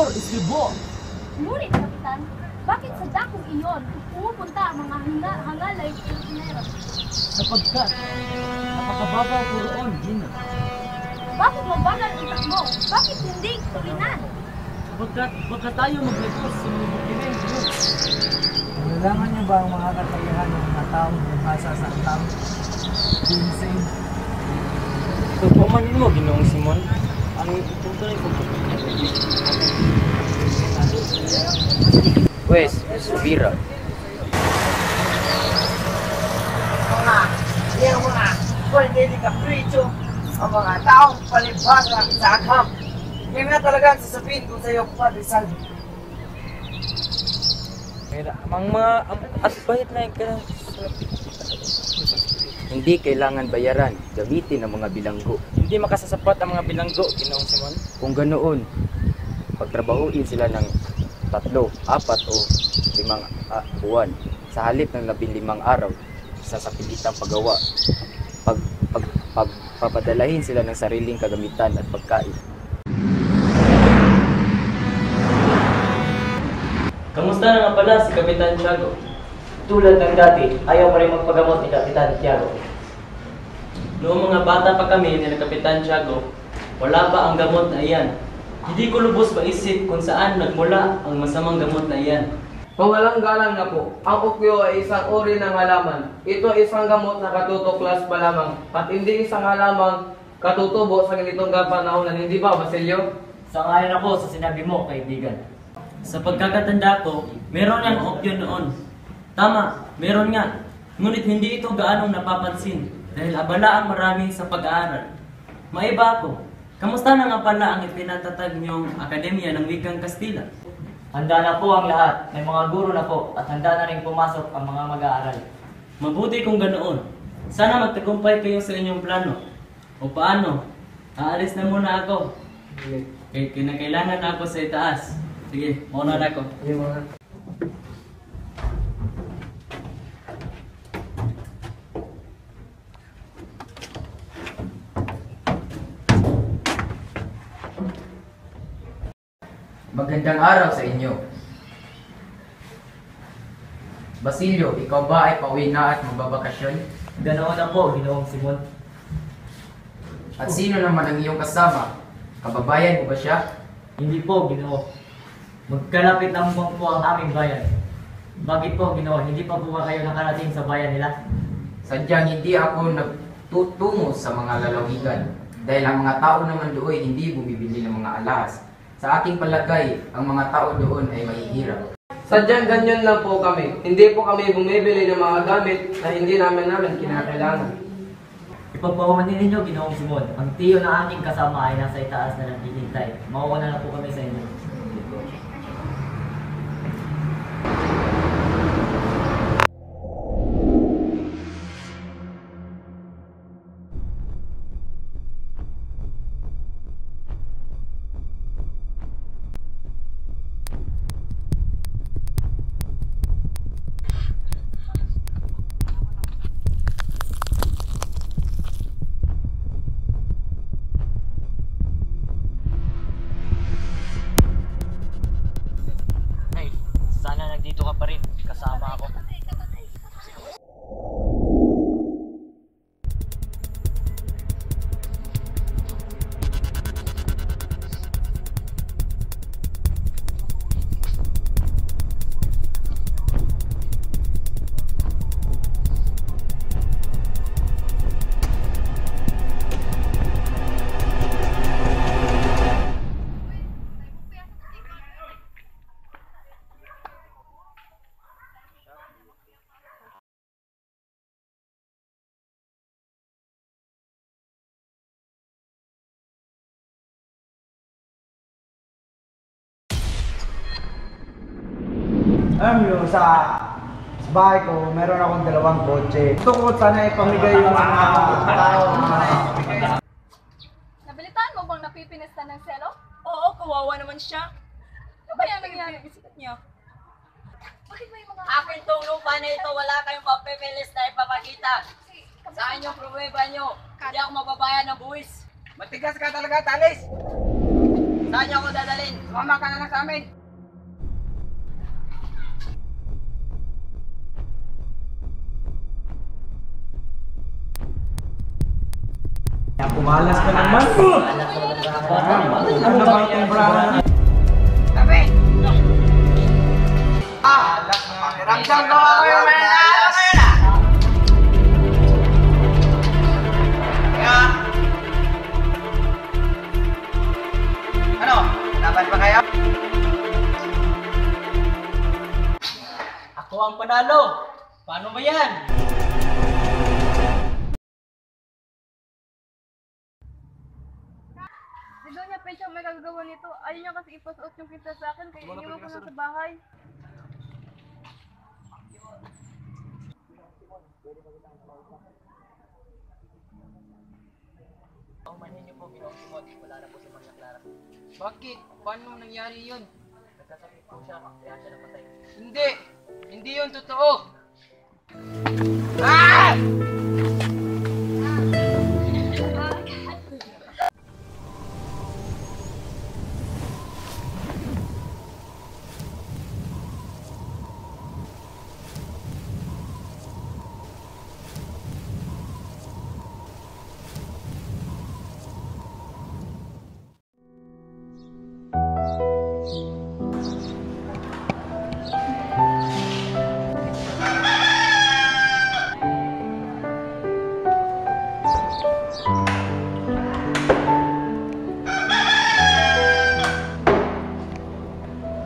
war is the war. Ngunit, Kapitan, bakit sa dakong iyon pumupunta ang mga hangalay Pilipinero? Sapagkat napakababaw ko roon, Gina. Bakit mabagal ang takbo? Bakit hindi tulinan? Sapagkat baka tayo maglagos sa mga dokumento. Nalaman niyo ba ang mga kakayahan ng mga taong umasa sa tao? Insane. Pagpamanin mo, Ginoong Simon, ang tunay ko. Pues, Subira. Yung mga pwede ni kaprito ang mga taong palibhasa sa agham. Yan nga talaga ang sasabihin ko sa iyo, Padre Salvi. Ang mga asbahit na yung hindi kailangan bayaran, gamitin ang mga bilanggo. Hindi makasasapat ang mga bilanggo, Ginoong Simon. Kung ganoon, pagtrabahuin sila ng 3, 4 o 5 buwan sa halip ng 15 araw sa sapilitang paggawa. Papadalahin sila ng sariling kagamitan at pagkain. Kamusta na nga pala si Kapitan Tiago? Tulad ng dati, ayaw pa rin magpagamot ni Kapitan Tiago. Noong mga bata pa kami ni Kapitan Tiago, wala pa ang gamot na iyan. Hindi ko lubos maisip kung saan nagmula ang masamang gamot na iyan. Pawalang galang na po, ang ukyo ay isang uri ng halaman. Ito ay isang gamot na katutoklas pa lamang at hindi isang halamang katutubo sa ganitong kapanahonan, hindi ba, Basilio? Sangayon ako sa sinabi mo, kaibigan. Sa pagkakatanda ko, meron niyang opyo noon. Tama, meron nga. Ngunit hindi ito gaanong napapansin dahil abala ang marami sa pag-aaral. Maiba ako. Kamusta na nga pala ang ipinatatag niyong Akademya ng Wikang Kastila? Handa na po ang lahat. May mga guro na po at handa na rin pumasok ang mga mag-aaral. Mabuti kung ganoon. Sana magtagumpay kayo sa inyong plano. O paano? Aalis na muna ako. Kinakailangan na ako sa itaas. Sige, mauna na ako. Magandang araw sa inyo. Basilio, ikaw ba ay pauwi na at magbabakasyon? Ganoon na po, Ginoong Simon. At sino naman ang iyong kasama? Kababayan mo ba siya? Hindi po, Ginoo. Magkalapit lang po ang aming bayan. Bakit po, Ginoo? Hindi pa po ba kayo nakarating sa bayan nila? Sadyang hindi ako nagtutungo sa mga lalawigan dahil ang mga tao naman doon hindi bumibili ng mga alahas. Sa aking palagay, ang mga tao doon ay mahihirap. Sadyang ganyan lang po kami. Hindi po kami bumibili ng mga gamit na hindi namin kinakailangan. Ipagpahumanin ninyo, Ginoong Simon. Ang tiyo na aking kasama ay nasa itaas na naghihintay. Mauuna na po kami sa inyo. Sana nandito ka pa rin. Kasama ako. Alam nyo, sa bahay ko, meron akong 2 kotse. Gusto ko sana ipamigay yung mga tao na... Nabalitaan mo bang napipinesta ng selo? Oo, kawawa naman siya. Ano ba yan nangyari? Isikat niya. Bakit may mga... Akin tong lupa na ito, wala kayong papipilis na ipapakita. Saan yung problema nyo? Hindi ako mababayan ng buwis. Matigas ka talaga, Talis! Saan niyo ako dadalhin? Sumama ka na lang sa amin. Pumalas ka naman. Ano ba yung brown? Tabi! Pakiramdam ko ako yung mananalo ngayon ah! Kaya... Ano? Laban ba kayo? Ako ang panalo! Paano ba yan? Si Doña Pecha may kagagawa nito. Ayaw niya kasi ipasuot yung kita sa akin kaya iniwan ko na sa bahay. Umanhin niyo po, Ginoong Simon. Wala na po si Maria Clara. Bakit? Paano nangyari yun? Nagkasakit po siya, kaya siya napatay. Hindi! Hindi yun totoo!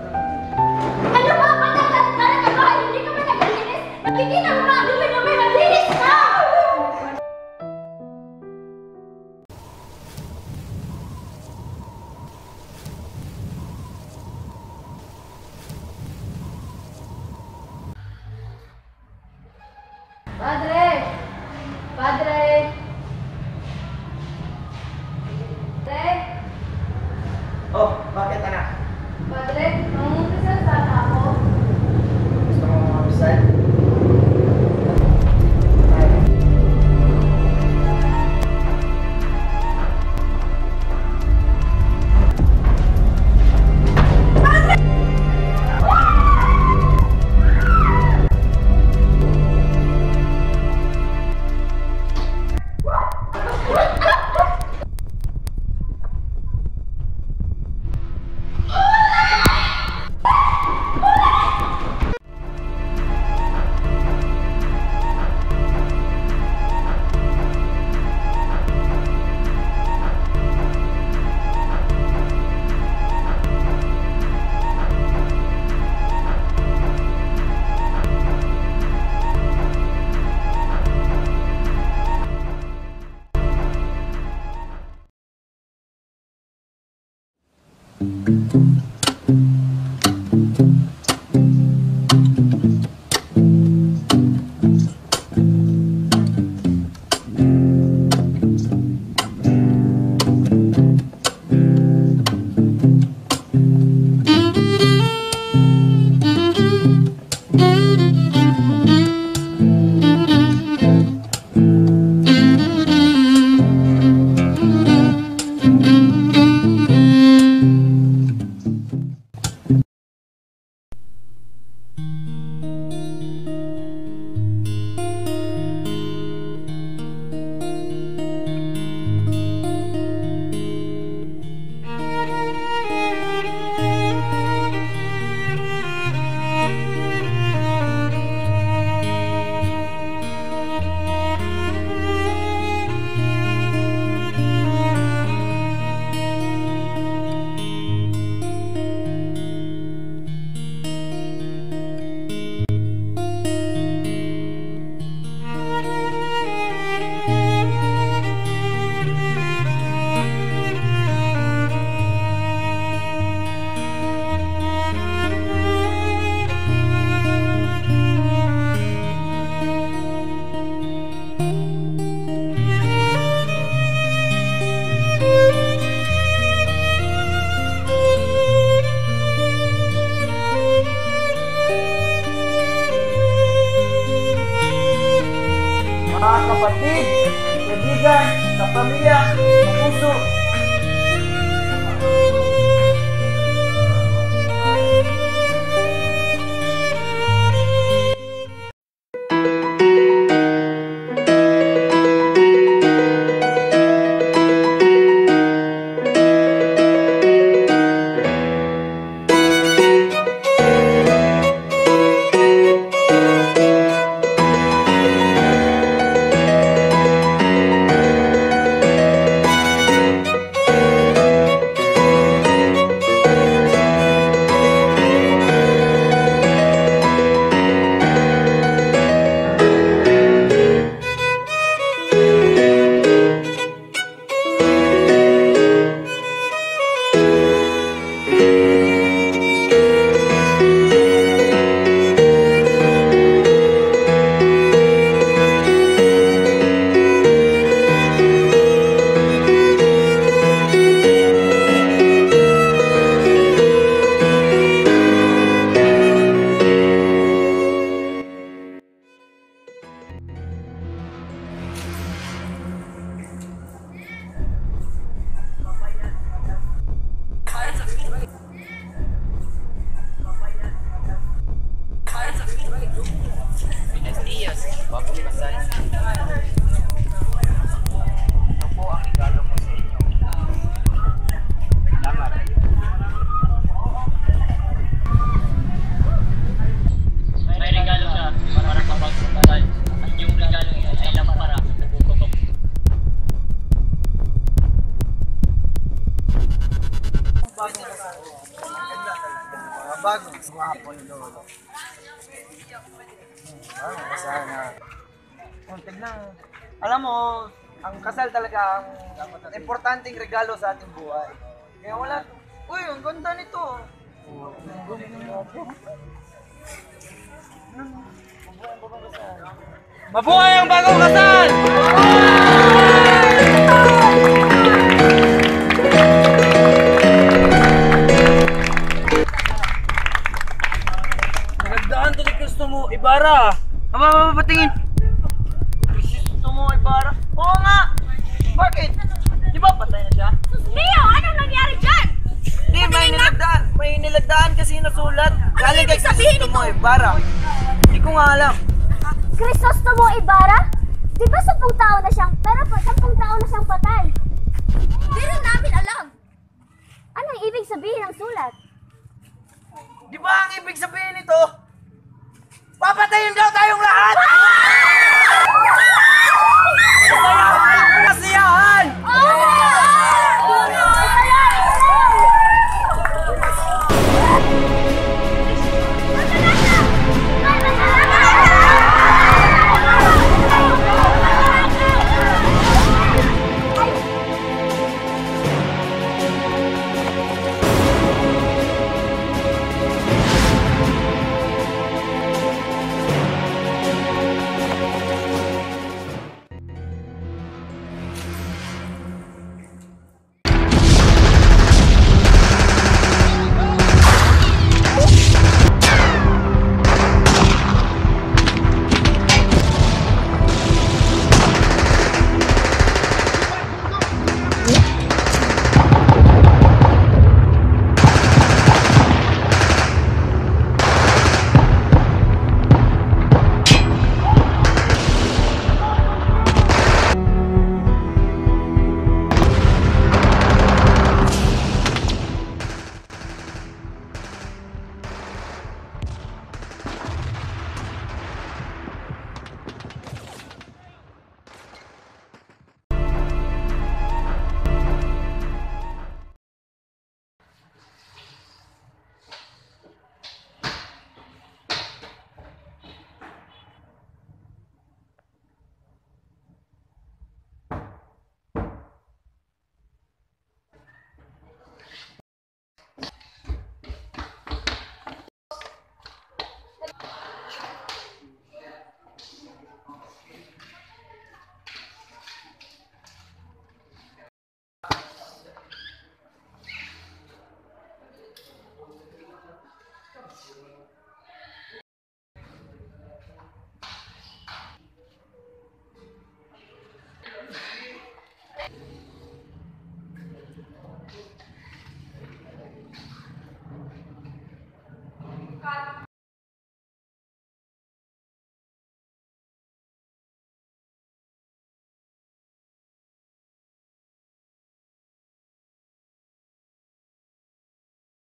Ano ba? Patakat ka na sa bahay! Hindi ka ba naglilinis? Nakikita mo ba? Dumi-dumi! Maglinis ka! Padre! Padre! Padre! Oh, bakit anak? Padre, nangungumpisa sana ako. Gusto mo makapisay? kapatid, kaibigan, kapamilya, kapuso. Mga bagong swapo ni Lolo. Sana. Tignan. Alam mo, ang kasal talaga ang importanteng regalo sa ating buhay. Kaya wala. Uy, ang ganda nito. Mabuhay ang bagong kasal! Nagdaan to ni Cristo mo, Ibarra. Aba, patingin. Cristo mo, Ibarra. Oo nga. Bakit? Di ba patay na siya? Leo, anong nangyari dyan? Di, may nilagdaan kasi nasulat. Galing kay Cristo mo, Ibarra. Hindi ko nga alam. Crisostomo Ibarra? Di ba 10 taon na siyang, pero 10 taon na siyang patay? Hindi rin namin alam. Anong ibig sabihin ng sulat? Di ba ang ibig sabihin nito? Papatayin daw tayong lahat! Kasiyahan!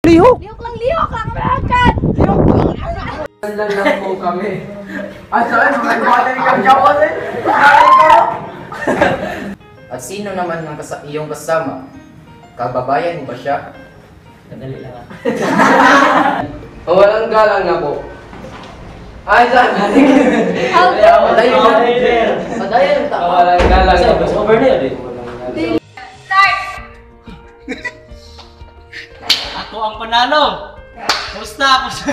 Lihok lang berangkat! Lang po kami. Saan? Mga kang jawan eh. Kain ko. At sino naman ng iyong kasama? Kababayan mo ba siya? Kadali lang ah. Walang galang na po. Saan? Padayon mo. Padayon ta. Walang galang na po. Over na yun eh. Ako ang panalo! Kumusta ako sa...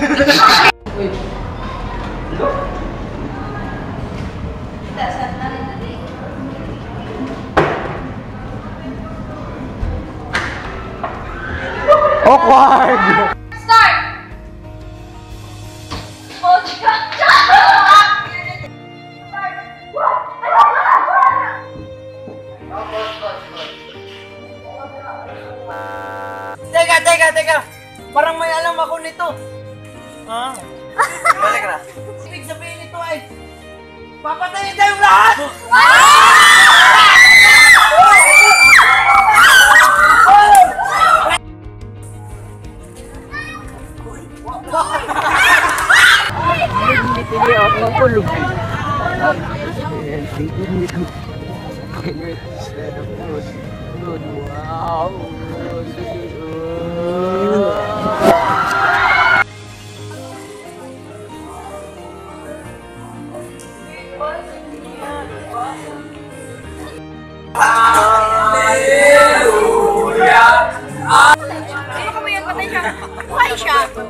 Awkward! Start! Teka! Parang may alam ako nito. Balik na. Ibig sabihin nito ay papatayin tayong lahat! Wow! siya.